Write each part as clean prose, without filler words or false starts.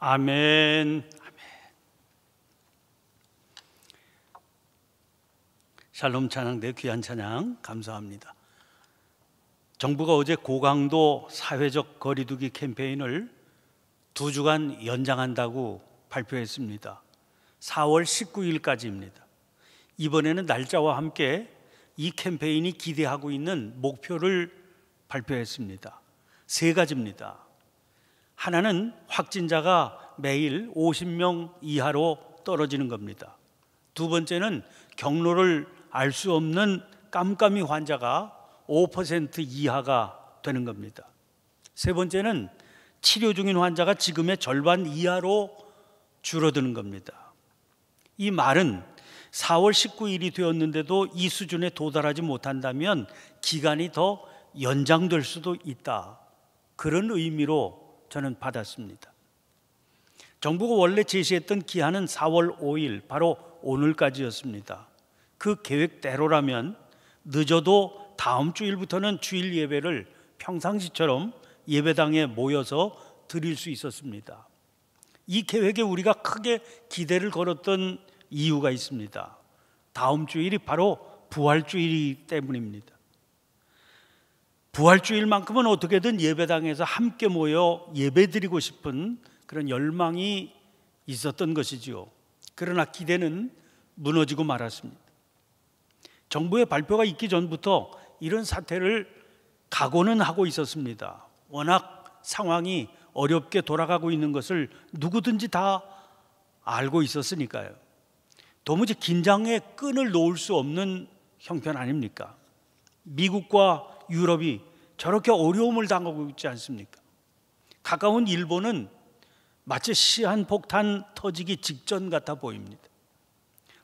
아멘. 샬롬 찬양대 귀한 찬양 감사합니다. 정부가 어제 고강도 사회적 거리두기 캠페인을 2주간 연장한다고 발표했습니다. 4월 19일까지입니다. 이번에는 날짜와 함께 이 캠페인이 기대하고 있는 목표를 발표했습니다. 3가지입니다. 하나는 확진자가 매일 50명 이하로 떨어지는 겁니다. 2번째는 경로를 알 수 없는 깜깜이 환자가 5% 이하가 되는 겁니다. 3번째는 치료 중인 환자가 지금의 절반 이하로 줄어드는 겁니다. 이 말은 4월 19일이 되었는데도 이 수준에 도달하지 못한다면 기간이 더 연장될 수도 있다, 그런 의미로 저는 받았습니다. 정부가 원래 제시했던 기한은 4월 5일, 바로 오늘까지였습니다. 그 계획대로라면 늦어도 다음 주일부터는 주일 예배를 평상시처럼 예배당에 모여서 드릴 수 있었습니다. 이 계획에 우리가 크게 기대를 걸었던 이유가 있습니다. 다음 주일이 바로 부활주일이기 때문입니다. 부활주일만큼은 어떻게든 예배당에서 함께 모여 예배드리고 싶은 그런 열망이 있었던 것이지요. 그러나 기대는 무너지고 말았습니다. 정부의 발표가 있기 전부터 이런 사태를 각오는 하고 있었습니다. 워낙 상황이 어렵게 돌아가고 있는 것을 누구든지 다 알고 있었으니까요. 도무지 긴장의 끈을 놓을 수 없는 형편 아닙니까? 미국과 유럽이 저렇게 어려움을 당하고 있지 않습니까? 가까운 일본은 마치 시한폭탄 터지기 직전 같아 보입니다.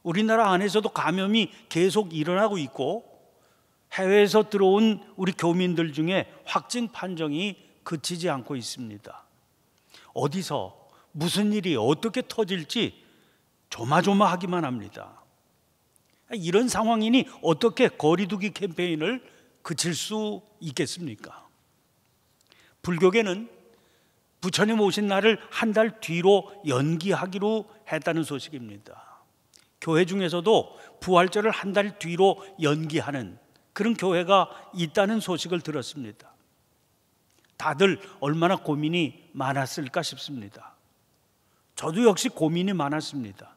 우리나라 안에서도 감염이 계속 일어나고 있고 해외에서 들어온 우리 교민들 중에 확진 판정이 그치지 않고 있습니다. 어디서 무슨 일이 어떻게 터질지 조마조마하기만 합니다. 이런 상황이니 어떻게 거리두기 캠페인을 그칠 수 있겠습니까? 불교계는 부처님 오신 날을 한 달 뒤로 연기하기로 했다는 소식입니다. 교회 중에서도 부활절을 한 달 뒤로 연기하는 그런 교회가 있다는 소식을 들었습니다. 다들 얼마나 고민이 많았을까 싶습니다. 저도 역시 고민이 많았습니다.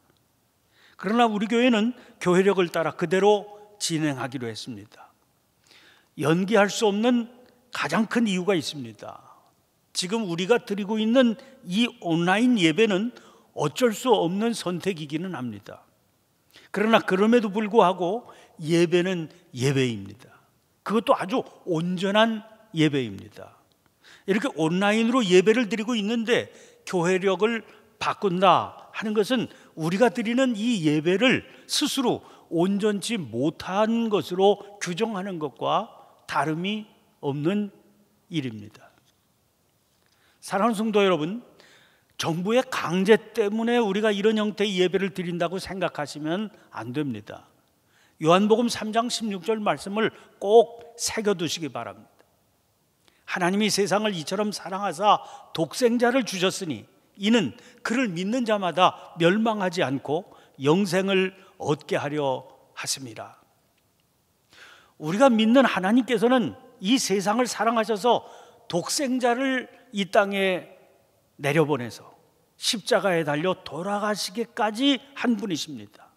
그러나 우리 교회는 교회력을 따라 그대로 진행하기로 했습니다. 연기할 수 없는 가장 큰 이유가 있습니다. 지금 우리가 드리고 있는 이 온라인 예배는 어쩔 수 없는 선택이기는 합니다. 그러나 그럼에도 불구하고 예배는 예배입니다. 그것도 아주 온전한 예배입니다. 이렇게 온라인으로 예배를 드리고 있는데 교회력을 바꾼다 하는 것은 우리가 드리는 이 예배를 스스로 온전치 못한 것으로 규정하는 것과 다름이 없는 일입니다. 사랑하는 성도 여러분, 정부의 강제 때문에 우리가 이런 형태의 예배를 드린다고 생각하시면 안 됩니다. 요한복음 3장 16절 말씀을 꼭 새겨두시기 바랍니다. 하나님이 세상을 이처럼 사랑하사 독생자를 주셨으니 이는 그를 믿는 자마다 멸망하지 않고 영생을 얻게 하려 하심이라. 우리가 믿는 하나님께서는 이 세상을 사랑하셔서 독생자를 이 땅에 내려보내서 십자가에 달려 돌아가시기까지 한 분이십니다.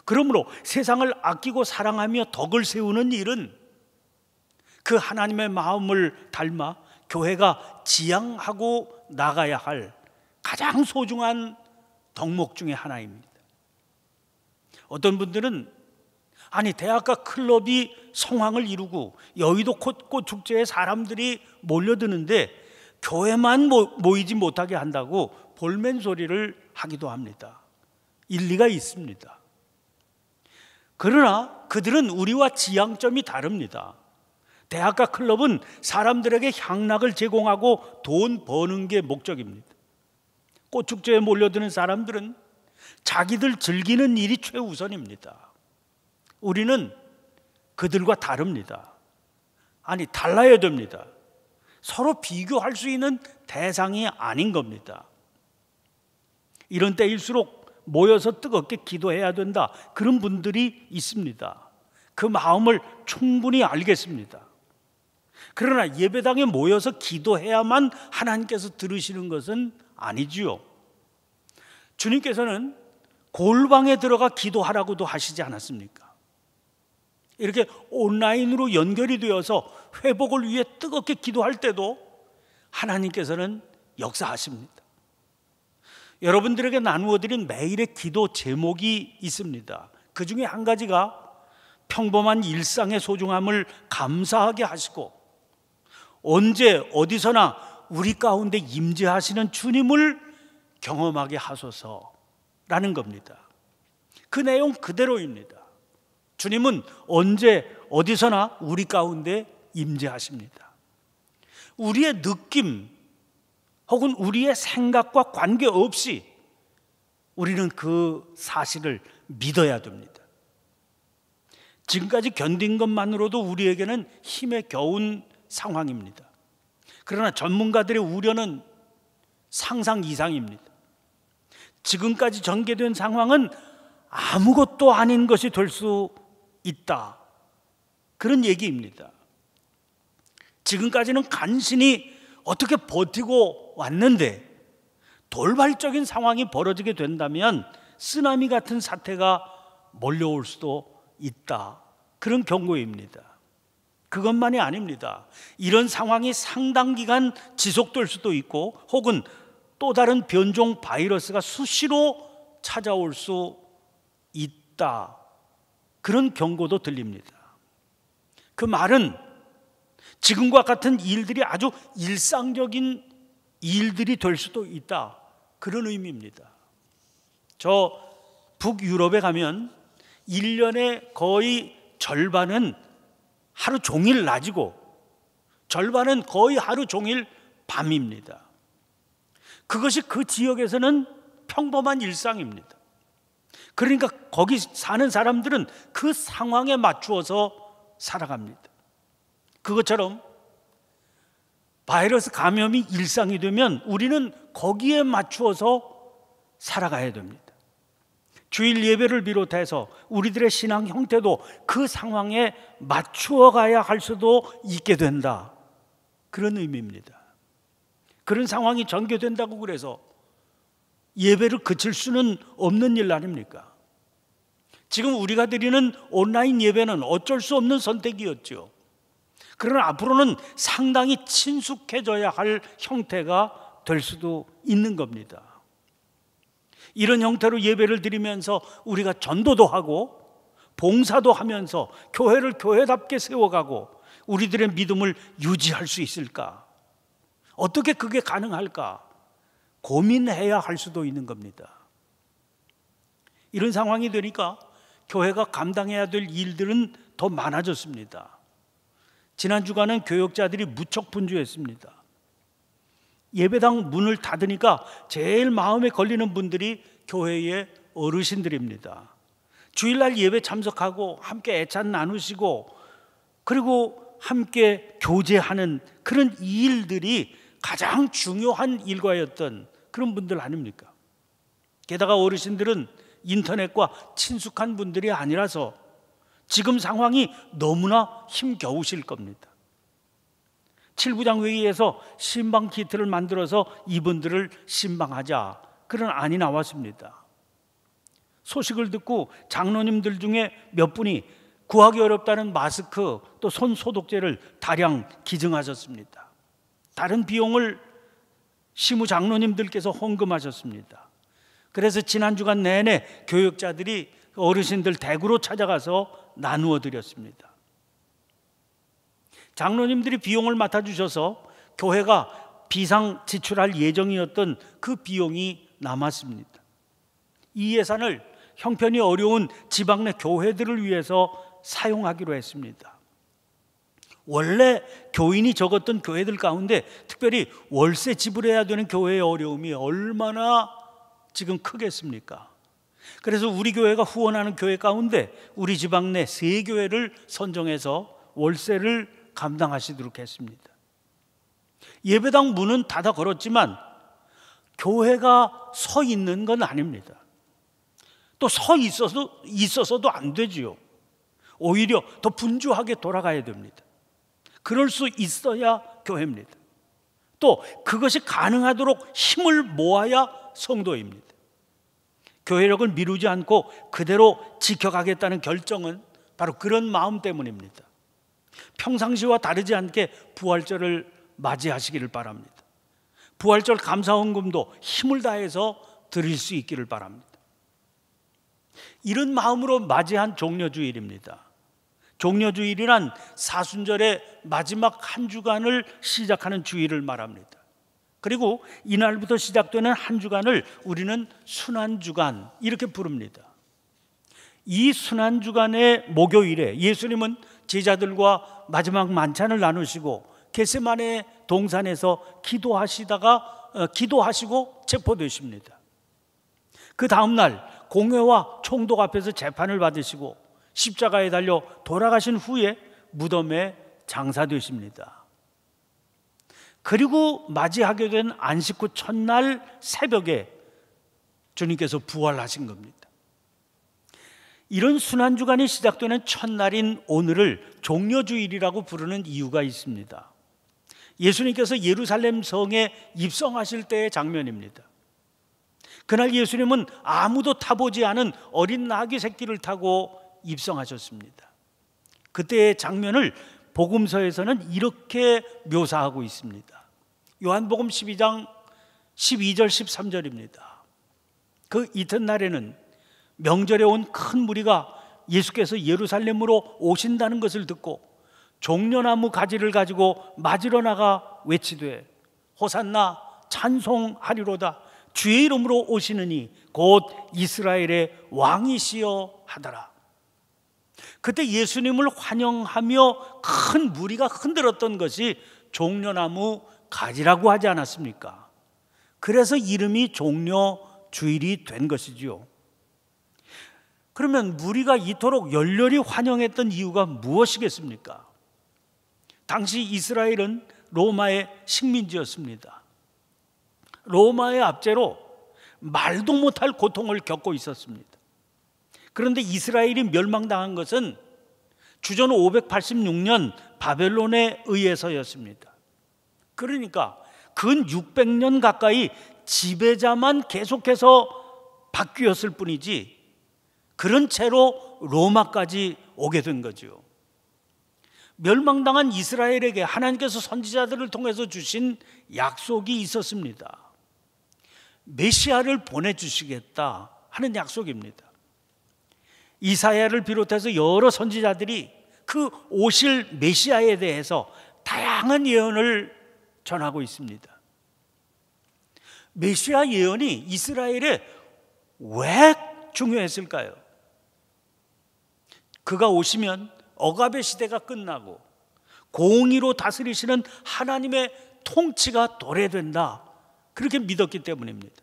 그러므로 세상을 아끼고 사랑하며 덕을 세우는 일은 그 하나님의 마음을 닮아 교회가 지향하고 나가야 할 가장 소중한 덕목 중에 하나입니다. 어떤 분들은 대학가 클럽이 성황을 이루고 여의도 꽃축제에 사람들이 몰려드는데 교회만 모이지 못하게 한다고 볼멘 소리를 하기도 합니다. 일리가 있습니다. 그러나 그들은 우리와 지향점이 다릅니다. 대학가 클럽은 사람들에게 향락을 제공하고 돈 버는 게 목적입니다. 꽃축제에 몰려드는 사람들은 자기들 즐기는 일이 최우선입니다. 우리는 그들과 다릅니다. 달라야 됩니다. 서로 비교할 수 있는 대상이 아닌 겁니다. 이런 때일수록 모여서 뜨겁게 기도해야 된다, 그런 분들이 있습니다. 그 마음을 충분히 알겠습니다. 그러나 예배당에 모여서 기도해야만 하나님께서 들으시는 것은 아니지요. 주님께서는 골방에 들어가 기도하라고도 하시지 않았습니까? 이렇게 온라인으로 연결이 되어서 회복을 위해 뜨겁게 기도할 때도 하나님께서는 역사하십니다. 여러분들에게 나누어 드린 매일의 기도 제목이 있습니다. 그 중에 한 가지가 평범한 일상의 소중함을 감사하게 하시고 언제 어디서나 우리 가운데 임재하시는 주님을 경험하게 하소서라는 겁니다. 그 내용 그대로입니다. 주님은 언제 어디서나 우리 가운데 임재하십니다. 우리의 느낌 혹은 우리의 생각과 관계없이 우리는 그 사실을 믿어야 됩니다. 지금까지 견딘 것만으로도 우리에게는 힘에 겨운 상황입니다. 그러나 전문가들의 우려는 상상 이상입니다. 지금까지 전개된 상황은 아무것도 아닌 것이 될 수 있다, 그런 얘기입니다. 지금까지는 간신히 어떻게 버티고 왔는데 돌발적인 상황이 벌어지게 된다면 쓰나미 같은 사태가 몰려올 수도 있다, 그런 경고입니다. 그것만이 아닙니다. 이런 상황이 상당 기간 지속될 수도 있고 혹은 또 다른 변종 바이러스가 수시로 찾아올 수 있다, 그런 경고도 들립니다. 그 말은 지금과 같은 일들이 아주 일상적인 일들이 될 수도 있다, 그런 의미입니다. 저 북유럽에 가면 1년의 거의 절반은 하루 종일 낮이고 절반은 거의 하루 종일 밤입니다. 그것이 그 지역에서는 평범한 일상입니다. 그러니까 거기 사는 사람들은 그 상황에 맞추어서 살아갑니다. 그것처럼 바이러스 감염이 일상이 되면 우리는 거기에 맞추어서 살아가야 됩니다. 주일 예배를 비롯해서 우리들의 신앙 형태도 그 상황에 맞추어 가야 할 수도 있게 된다, 그런 의미입니다. 그런 상황이 전개된다고 그래서 예배를 그칠 수는 없는 일 아닙니까? 지금 우리가 드리는 온라인 예배는 어쩔 수 없는 선택이었죠. 그러나 앞으로는 상당히 친숙해져야 할 형태가 될 수도 있는 겁니다. 이런 형태로 예배를 드리면서 우리가 전도도 하고 봉사도 하면서 교회를 교회답게 세워가고 우리들의 믿음을 유지할 수 있을까? 어떻게 그게 가능할까? 고민해야 할 수도 있는 겁니다. 이런 상황이 되니까 교회가 감당해야 될 일들은 더 많아졌습니다. 지난 주간은 교역자들이 무척 분주했습니다. 예배당 문을 닫으니까 제일 마음에 걸리는 분들이 교회의 어르신들입니다. 주일날 예배 참석하고 함께 애찬 나누시고 그리고 함께 교제하는 그런 일들이 가장 중요한 일과였던 그런 분들 아닙니까? 게다가 어르신들은 인터넷과 친숙한 분들이 아니라서 지금 상황이 너무나 힘겨우실 겁니다. 7부장 회의에서 신방 키트를 만들어서 이분들을 신방하자, 그런 안이 나왔습니다. 소식을 듣고 장로님들 중에 몇 분이 구하기 어렵다는 마스크 또 손 소독제를 다량 기증하셨습니다. 다른 비용을 시무 장로님들께서 헌금하셨습니다. 그래서 지난 주간 내내 교역자들이 어르신들 댁으로 찾아가서 나누어 드렸습니다. 장로님들이 비용을 맡아주셔서 교회가 비상 지출할 예정이었던 그 비용이 남았습니다. 이 예산을 형편이 어려운 지방 내 교회들을 위해서 사용하기로 했습니다. 원래 교인이 적었던 교회들 가운데 특별히 월세 지불해야 되는 교회의 어려움이 얼마나 지금 크겠습니까? 그래서 우리 교회가 후원하는 교회 가운데 우리 지방 내 3교회를 선정해서 월세를 감당하시도록 했습니다. 예배당 문은 닫아 걸었지만 교회가 서 있는 건 아닙니다. 또 서 있어서도 안 되지요. 오히려 더 분주하게 돌아가야 됩니다. 그럴 수 있어야 교회입니다. 또 그것이 가능하도록 힘을 모아야 성도입니다. 교회력을 미루지 않고 그대로 지켜가겠다는 결정은 바로 그런 마음 때문입니다. 평상시와 다르지 않게 부활절을 맞이하시기를 바랍니다. 부활절 감사헌금도 힘을 다해서 드릴 수 있기를 바랍니다. 이런 마음으로 맞이한 종려주일입니다. 종려주일이란 사순절의 마지막 한 주간을 시작하는 주일을 말합니다. 그리고 이날부터 시작되는 한 주간을 우리는 순환주간 이렇게 부릅니다. 이 순환주간의 목요일에 예수님은 제자들과 마지막 만찬을 나누시고 겟세마네 동산에서 기도하시고 체포되십니다. 그 다음날 공회와 총독 앞에서 재판을 받으시고 십자가에 달려 돌아가신 후에 무덤에 장사되십니다. 그리고 맞이하게 된 안식 후 첫날 새벽에 주님께서 부활하신 겁니다. 이런 순환주간이 시작되는 첫날인 오늘을 종려주일이라고 부르는 이유가 있습니다. 예수님께서 예루살렘 성에 입성하실 때의 장면입니다. 그날 예수님은 아무도 타보지 않은 어린 나귀 새끼를 타고 입성하셨습니다. 그때의 장면을 복음서에서는 이렇게 묘사하고 있습니다. 요한복음 12장 12절 13절입니다. 그 이튿날에는 명절에 온 큰 무리가 예수께서 예루살렘으로 오신다는 것을 듣고 종려나무 가지를 가지고 맞으러 나가 외치되 호산나 찬송하리로다 주의 이름으로 오시느니 곧 이스라엘의 왕이시여 하더라. 그때 예수님을 환영하며 큰 무리가 흔들었던 것이 종려나무 가지라고 하지 않았습니까? 그래서 이름이 종려주일이 된 것이지요. 그러면 무리가 이토록 열렬히 환영했던 이유가 무엇이겠습니까? 당시 이스라엘은 로마의 식민지였습니다. 로마의 압제로 말도 못할 고통을 겪고 있었습니다. 그런데 이스라엘이 멸망당한 것은 주전 586년 바벨론에 의해서였습니다. 그러니까 근 600년 가까이 지배자만 계속해서 바뀌었을 뿐이지 그런 채로 로마까지 오게 된 거죠. 멸망당한 이스라엘에게 하나님께서 선지자들을 통해서 주신 약속이 있었습니다. 메시아를 보내주시겠다 하는 약속입니다. 이사야를 비롯해서 여러 선지자들이 그 오실 메시아에 대해서 다양한 예언을 전하고 있습니다. 메시아 예언이 이스라엘에 왜 중요했을까요? 그가 오시면 억압의 시대가 끝나고 공의로 다스리시는 하나님의 통치가 도래된다, 그렇게 믿었기 때문입니다.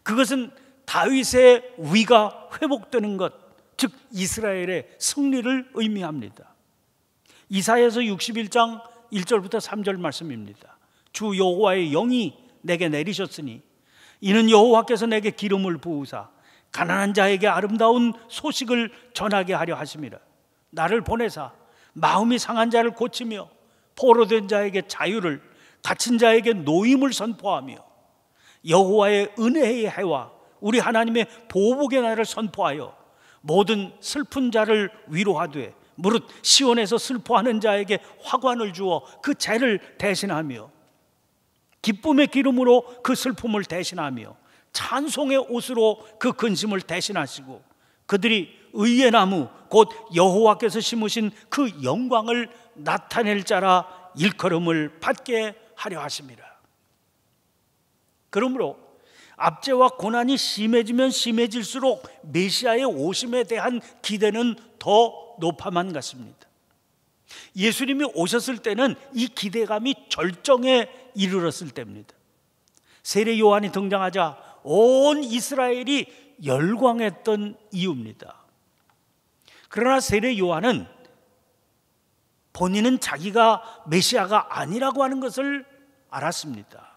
그것은 다윗의 위가 회복되는 것, 즉 이스라엘의 승리를 의미합니다. 이사야서 61장 1절부터 3절 말씀입니다. 주 여호와의 영이 내게 내리셨으니 이는 여호와께서 내게 기름을 부으사 가난한 자에게 아름다운 소식을 전하게 하려 하심이라. 나를 보내사 마음이 상한 자를 고치며 포로된 자에게 자유를, 갇힌 자에게 노임을 선포하며 여호와의 은혜의 해와 우리 하나님의 보복의 날을 선포하여 모든 슬픈 자를 위로하되 무릇 시온에서 슬퍼하는 자에게 화관을 주어 그 죄를 대신하며 기쁨의 기름으로 그 슬픔을 대신하며 찬송의 옷으로 그 근심을 대신하시고 그들이 의의 나무 곧 여호와께서 심으신 그 영광을 나타낼 자라 일컬음을 받게 하려 하심이라. 그러므로 압제와 고난이 심해지면 심해질수록 메시아의 오심에 대한 기대는 더 높아만 갔습니다. 예수님이 오셨을 때는 이 기대감이 절정에 이르렀을 때입니다. 세례 요한이 등장하자 온 이스라엘이 열광했던 이유입니다. 그러나 세례 요한은 본인은 자기가 메시아가 아니라고 하는 것을 알았습니다.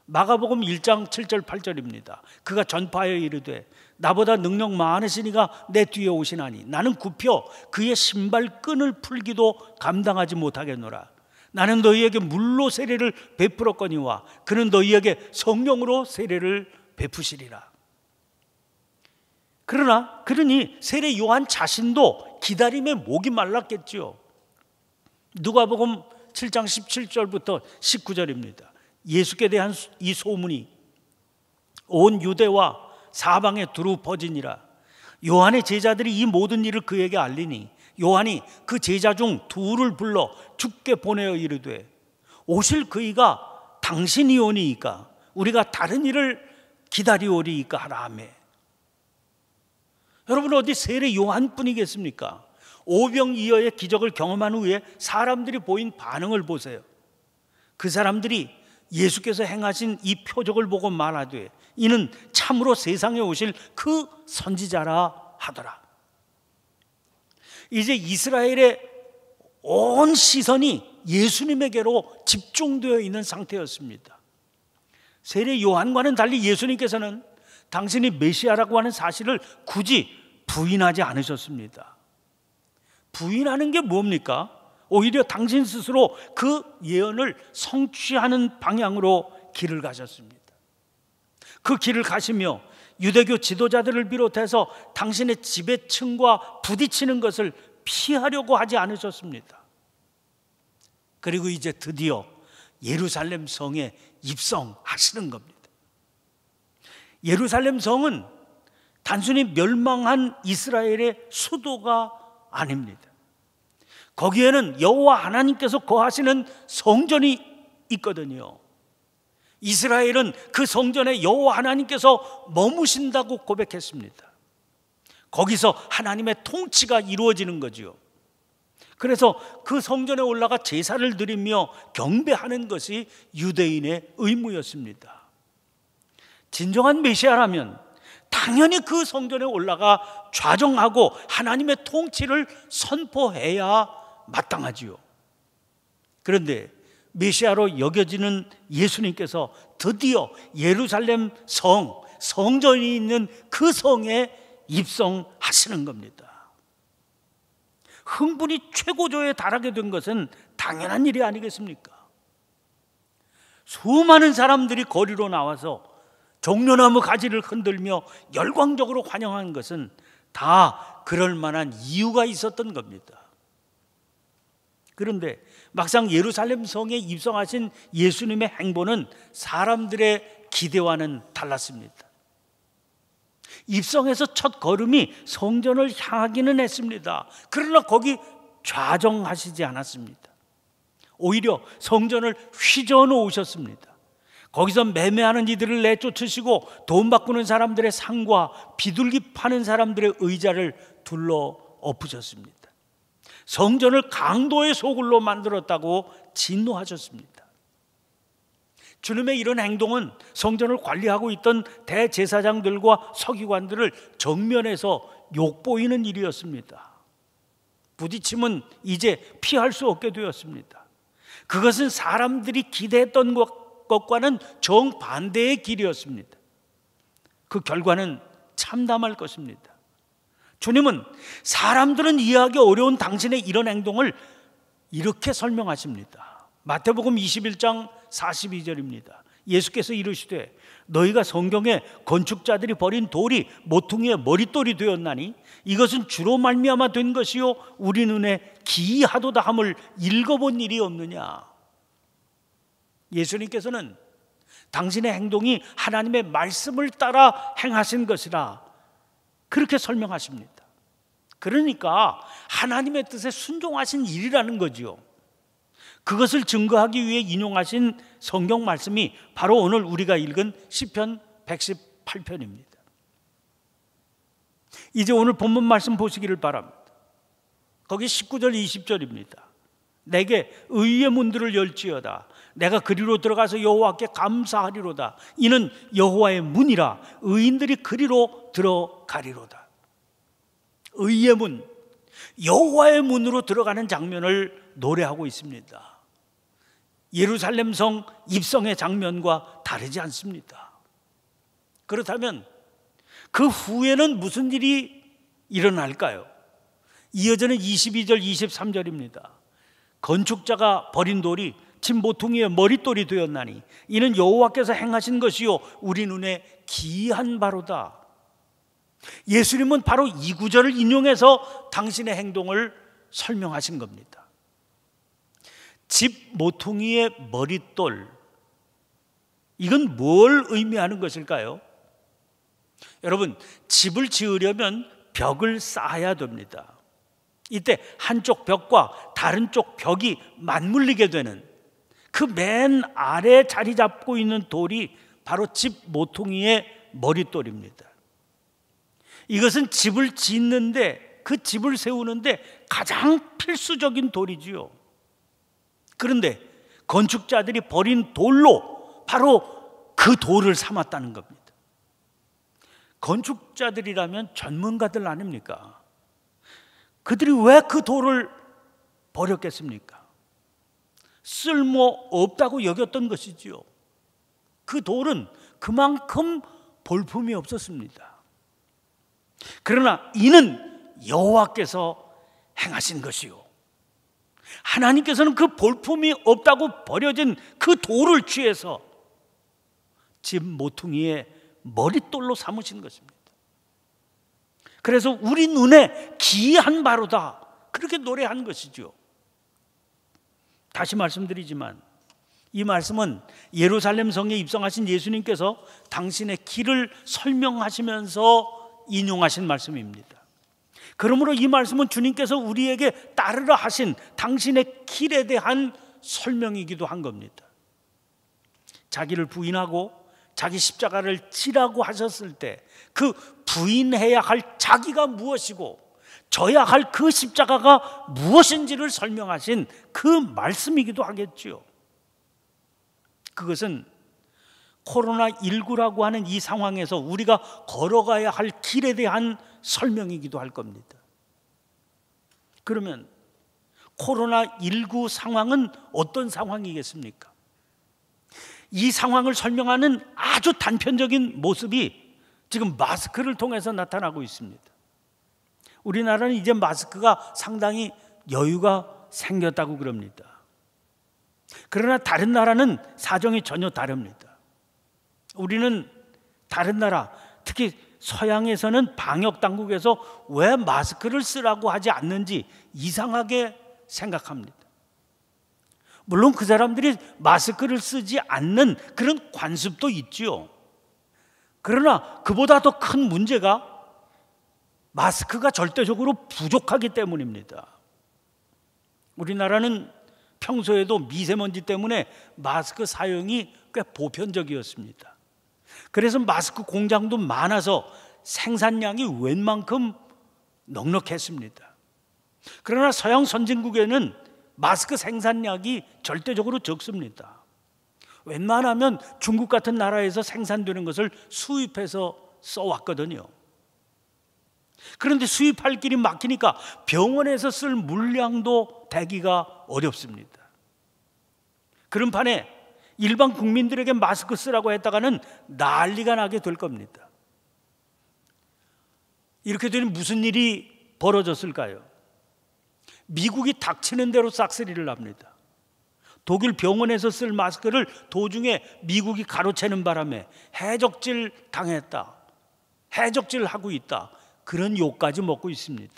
마가복음 1장 7절 8절입니다. 그가 전파하여 이르되 나보다 능력 많으시니가 내 뒤에 오시나니 나는 굽혀 그의 신발끈을 풀기도 감당하지 못하겠노라. 나는 너희에게 물로 세례를 베풀었거니와 그는 너희에게 성령으로 세례를 베푸시리라. 그러니 세례 요한 자신도 기다림에 목이 말랐겠지요. 누가복음 7장 17절부터 19절입니다. 예수께 대한 이 소문이 온 유대와 사방에 두루 퍼지니라. 요한의 제자들이 이 모든 일을 그에게 알리니 요한이 그 제자 중 둘을 불러 주께 보내어 이르되 오실 그이가 당신이 오니이까 우리가 다른 일을 기다리오리이까 하라며. 여러분, 어디 세례 요한뿐이겠습니까? 오병이어의 기적을 경험한 후에 사람들이 보인 반응을 보세요. 그 사람들이 예수께서 행하신 이 표적을 보고 말하되 이는 참으로 세상에 오실 그 선지자라 하더라. 이제 이스라엘의 온 시선이 예수님에게로 집중되어 있는 상태였습니다. 세례 요한과는 달리 예수님께서는 당신이 메시아라고 하는 사실을 굳이 부인하지 않으셨습니다. 부인하는 게 뭡니까? 오히려 당신 스스로 그 예언을 성취하는 방향으로 길을 가셨습니다. 그 길을 가시며 유대교 지도자들을 비롯해서 당신의 지배층과 부딪히는 것을 피하려고 하지 않으셨습니다. 그리고 이제 드디어 예루살렘 성에 입성하시는 겁니다. 예루살렘 성은 단순히 멸망한 이스라엘의 수도가 아닙니다. 거기에는 여호와 하나님께서 거하시는 성전이 있거든요. 이스라엘은 그 성전에 여호와 하나님께서 머무신다고 고백했습니다. 거기서 하나님의 통치가 이루어지는 거죠. 그래서 그 성전에 올라가 제사를 드리며 경배하는 것이 유대인의 의무였습니다. 진정한 메시아라면 당연히 그 성전에 올라가 좌정하고 하나님의 통치를 선포해야 마땅하지요. 그런데 메시아로 여겨지는 예수님께서 드디어 예루살렘 성전이 있는 그 성에 입성하시는 겁니다. 흥분이 최고조에 달하게 된 것은 당연한 일이 아니겠습니까? 수많은 사람들이 거리로 나와서 종려나무 가지를 흔들며 열광적으로 환영한 것은 다 그럴 만한 이유가 있었던 겁니다. 그런데 막상 예루살렘 성에 입성하신 예수님의 행보는 사람들의 기대와는 달랐습니다. 입성해서 첫 걸음이 성전을 향하기는 했습니다. 그러나 거기 좌정하시지 않았습니다. 오히려 성전을 휘저어 놓으셨습니다. 거기서 매매하는 이들을 내쫓으시고 돈 바꾸는 사람들의 상과 비둘기 파는 사람들의 의자를 둘러 엎으셨습니다. 성전을 강도의 소굴로 만들었다고 진노하셨습니다. 주님의 이런 행동은 성전을 관리하고 있던 대제사장들과 서기관들을 정면에서 욕보이는 일이었습니다. 부딪힘은 이제 피할 수 없게 되었습니다. 그것은 사람들이 기대했던 것과는 정반대의 길이었습니다. 그 결과는 참담할 것입니다. 주님은 사람들은 이해하기 어려운 당신의 이런 행동을 이렇게 설명하십니다. 마태복음 21장 42절입니다. 예수께서 이르시되 너희가 성경에 건축자들이 버린 돌이 모퉁이의 머릿돌이 되었나니 이것은 주로 말미암아 된 것이요 우리 눈에 기이하도다 함을 읽어본 일이 없느냐. 예수님께서는 당신의 행동이 하나님의 말씀을 따라 행하신 것이라 그렇게 설명하십니다. 그러니까 하나님의 뜻에 순종하신 일이라는 거지요. 그것을 증거하기 위해 인용하신 성경 말씀이 바로 오늘 우리가 읽은 시편 118편입니다. 이제 오늘 본문 말씀 보시기를 바랍니다. 거기 19절 20절입니다. 내게 의의 문들을 열지어다. 내가 그리로 들어가서 여호와께 감사하리로다. 이는 여호와의 문이라. 의인들이 그리로 들어가리로다. 의의 문, 여호와의 문으로 들어가는 장면을 노래하고 있습니다. 예루살렘 성 입성의 장면과 다르지 않습니다. 그렇다면 그 후에는 무슨 일이 일어날까요? 이어지는 22절 23절입니다. 건축자가 버린 돌이 집 모퉁이의 머릿돌이 되었나니 이는 여호와께서 행하신 것이요 우리 눈에 기이한 바로다. 예수님은 바로 이 구절을 인용해서 당신의 행동을 설명하신 겁니다. 집 모퉁이의 머릿돌, 이건 뭘 의미하는 것일까요? 여러분, 집을 지으려면 벽을 쌓아야 됩니다. 이때 한쪽 벽과 다른 쪽 벽이 맞물리게 되는 그 맨 아래에 자리 잡고 있는 돌이 바로 집 모퉁이의 머릿돌입니다. 이것은 집을 짓는데, 그 집을 세우는데 가장 필수적인 돌이지요. 그런데 건축자들이 버린 돌로 바로 그 돌을 삼았다는 겁니다. 건축자들이라면 전문가들 아닙니까? 그들이 왜 그 돌을 버렸겠습니까? 쓸모 없다고 여겼던 것이지요. 그 돌은 그만큼 볼품이 없었습니다. 그러나 이는 여호와께서 행하신 것이요, 하나님께서는 그 볼품이 없다고 버려진 그 돌을 취해서 집 모퉁이의 머릿돌로 삼으신 것입니다. 그래서 우리 눈에 기이한 바로다, 그렇게 노래한 것이죠. 다시 말씀드리지만 이 말씀은 예루살렘 성에 입성하신 예수님께서 당신의 길을 설명하시면서 인용하신 말씀입니다. 그러므로 이 말씀은 주님께서 우리에게 따르라 하신 당신의 길에 대한 설명이기도 한 겁니다. 자기를 부인하고 자기 십자가를 지라고 하셨을 때 그 부인해야 할 자기가 무엇이고 져야 할 그 십자가가 무엇인지를 설명하신 그 말씀이기도 하겠죠. 그것은 코로나19라고 하는 이 상황에서 우리가 걸어가야 할 길에 대한 설명이기도 할 겁니다. 그러면 코로나19 상황은 어떤 상황이겠습니까? 이 상황을 설명하는 아주 단편적인 모습이 지금 마스크를 통해서 나타나고 있습니다. 우리나라는 이제 마스크가 상당히 여유가 생겼다고 그럽니다. 그러나 다른 나라는 사정이 전혀 다릅니다. 우리는 다른 나라, 특히 서양에서는 방역 당국에서 왜 마스크를 쓰라고 하지 않는지 이상하게 생각합니다. 물론 그 사람들이 마스크를 쓰지 않는 그런 관습도 있지요. 그러나 그보다 더 큰 문제가 마스크가 절대적으로 부족하기 때문입니다. 우리나라는 평소에도 미세먼지 때문에 마스크 사용이 꽤 보편적이었습니다. 그래서 마스크 공장도 많아서 생산량이 웬만큼 넉넉했습니다. 그러나 서양 선진국에는 마스크 생산량이 절대적으로 적습니다. 웬만하면 중국 같은 나라에서 생산되는 것을 수입해서 써왔거든요. 그런데 수입할 길이 막히니까 병원에서 쓸 물량도 대기가 어렵습니다. 그런 판에 일반 국민들에게 마스크 쓰라고 했다가는 난리가 나게 될 겁니다. 이렇게 되니 무슨 일이 벌어졌을까요? 미국이 닥치는 대로 싹쓸이를 합니다. 독일 병원에서 쓸 마스크를 도중에 미국이 가로채는 바람에 해적질 당했다, 해적질하고 있다, 그런 욕까지 먹고 있습니다.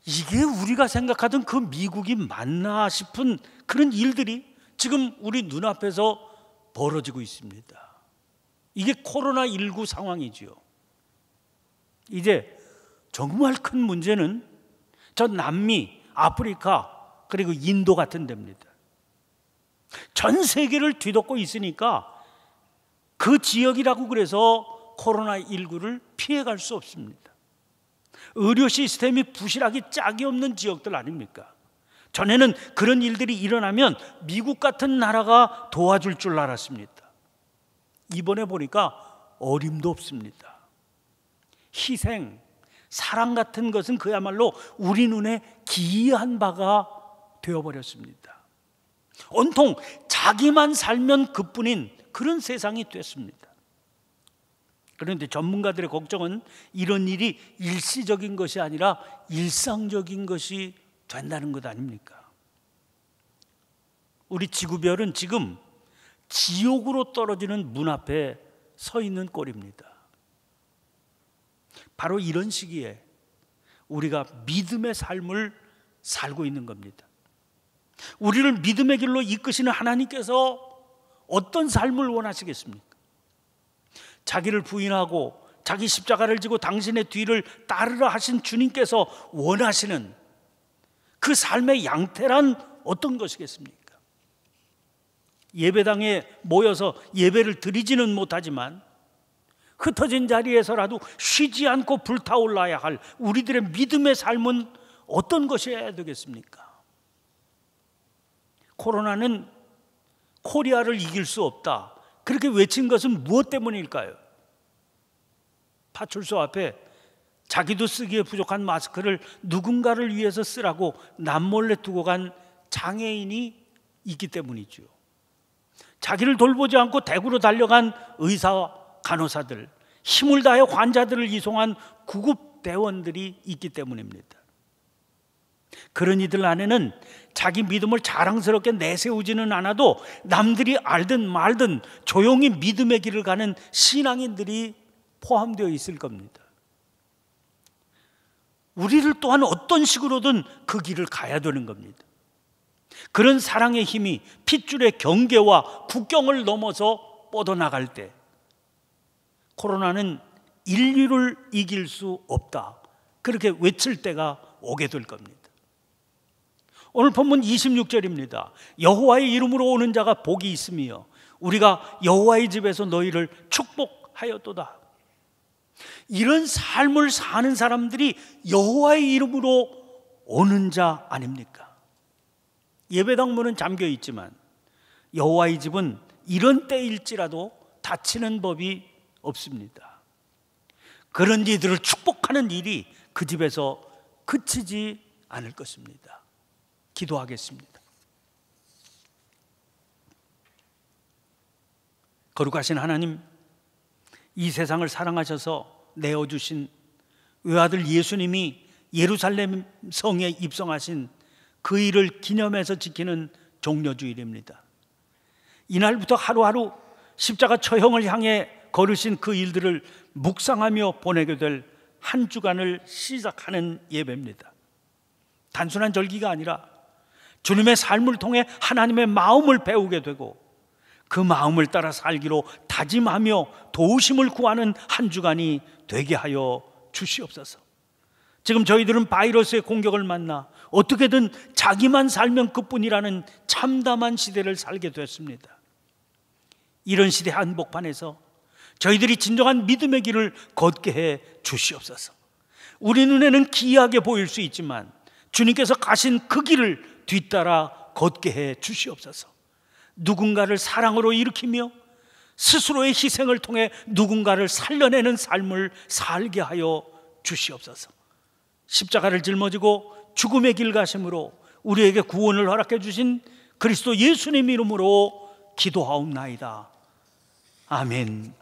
이게 우리가 생각하던 그 미국이 맞나 싶은 그런 일들이 지금 우리 눈앞에서 벌어지고 있습니다. 이게 코로나19 상황이지요. 이제 정말 큰 문제는 저 남미, 아프리카, 그리고 인도 같은 데입니다. 전 세계를 뒤덮고 있으니까 그 지역이라고 그래서 코로나19를 피해갈 수 없습니다. 의료 시스템이 부실하기 짝이 없는 지역들 아닙니까? 전에는 그런 일들이 일어나면 미국 같은 나라가 도와줄 줄 알았습니다. 이번에 보니까 어림도 없습니다. 희생, 사랑 같은 것은 그야말로 우리 눈에 기이한 바가 되어버렸습니다. 온통 자기만 살면 그뿐인 그런 세상이 됐습니다. 그런데 전문가들의 걱정은 이런 일이 일시적인 것이 아니라 일상적인 것이 된다는 것 아닙니까? 우리 지구별은 지금 지옥으로 떨어지는 문 앞에 서 있는 꼴입니다. 바로 이런 시기에 우리가 믿음의 삶을 살고 있는 겁니다. 우리를 믿음의 길로 이끄시는 하나님께서 어떤 삶을 원하시겠습니까? 자기를 부인하고 자기 십자가를 지고 당신의 뒤를 따르라 하신 주님께서 원하시는 그 삶의 양태란 어떤 것이겠습니까? 예배당에 모여서 예배를 드리지는 못하지만 흩어진 자리에서라도 쉬지 않고 불타올라야 할 우리들의 믿음의 삶은 어떤 것이어야 되겠습니까? 코로나는 코리아를 이길 수 없다, 그렇게 외친 것은 무엇 때문일까요? 파출소 앞에 자기도 쓰기에 부족한 마스크를 누군가를 위해서 쓰라고 남몰래 두고 간 장애인이 있기 때문이죠. 자기를 돌보지 않고 대구로 달려간 의사, 간호사들, 힘을 다해 환자들을 이송한 구급대원들이 있기 때문입니다. 그런 이들 안에는 자기 믿음을 자랑스럽게 내세우지는 않아도 남들이 알든 말든 조용히 믿음의 길을 가는 신앙인들이 포함되어 있을 겁니다. 우리를 또한 어떤 식으로든 그 길을 가야 되는 겁니다. 그런 사랑의 힘이 핏줄의 경계와 국경을 넘어서 뻗어나갈 때 코로나는 인류를 이길 수 없다, 그렇게 외칠 때가 오게 될 겁니다. 오늘 본문 26절입니다. 여호와의 이름으로 오는 자가 복이 있으며 우리가 여호와의 집에서 너희를 축복하였도다. 이런 삶을 사는 사람들이 여호와의 이름으로 오는 자 아닙니까? 예배당 문은 잠겨 있지만 여호와의 집은 이런 때일지라도 닫히는 법이 없습니다. 그런 이들을 축복하는 일이 그 집에서 그치지 않을 것입니다. 기도하겠습니다. 거룩하신 하나님, 이 세상을 사랑하셔서 내어주신 외아들 예수님이 예루살렘 성에 입성하신 그 일을 기념해서 지키는 종려주일입니다. 이날부터 하루하루 십자가 처형을 향해 걸으신 그 일들을 묵상하며 보내게 될 한 주간을 시작하는 예배입니다. 단순한 절기가 아니라 주님의 삶을 통해 하나님의 마음을 배우게 되고 그 마음을 따라 살기로 다짐하며 도우심을 구하는 한 주간이 되게 하여 주시옵소서. 지금 저희들은 바이러스의 공격을 만나 어떻게든 자기만 살면 그뿐이라는 참담한 시대를 살게 됐습니다. 이런 시대 한복판에서 저희들이 진정한 믿음의 길을 걷게 해 주시옵소서. 우리 눈에는 기이하게 보일 수 있지만 주님께서 가신 그 길을 뒤따라 걷게 해 주시옵소서. 누군가를 사랑으로 일으키며 스스로의 희생을 통해 누군가를 살려내는 삶을 살게 하여 주시옵소서. 십자가를 짊어지고 죽음의 길 가심으로 우리에게 구원을 허락해 주신 그리스도 예수님 이름으로 기도하옵나이다. 아멘.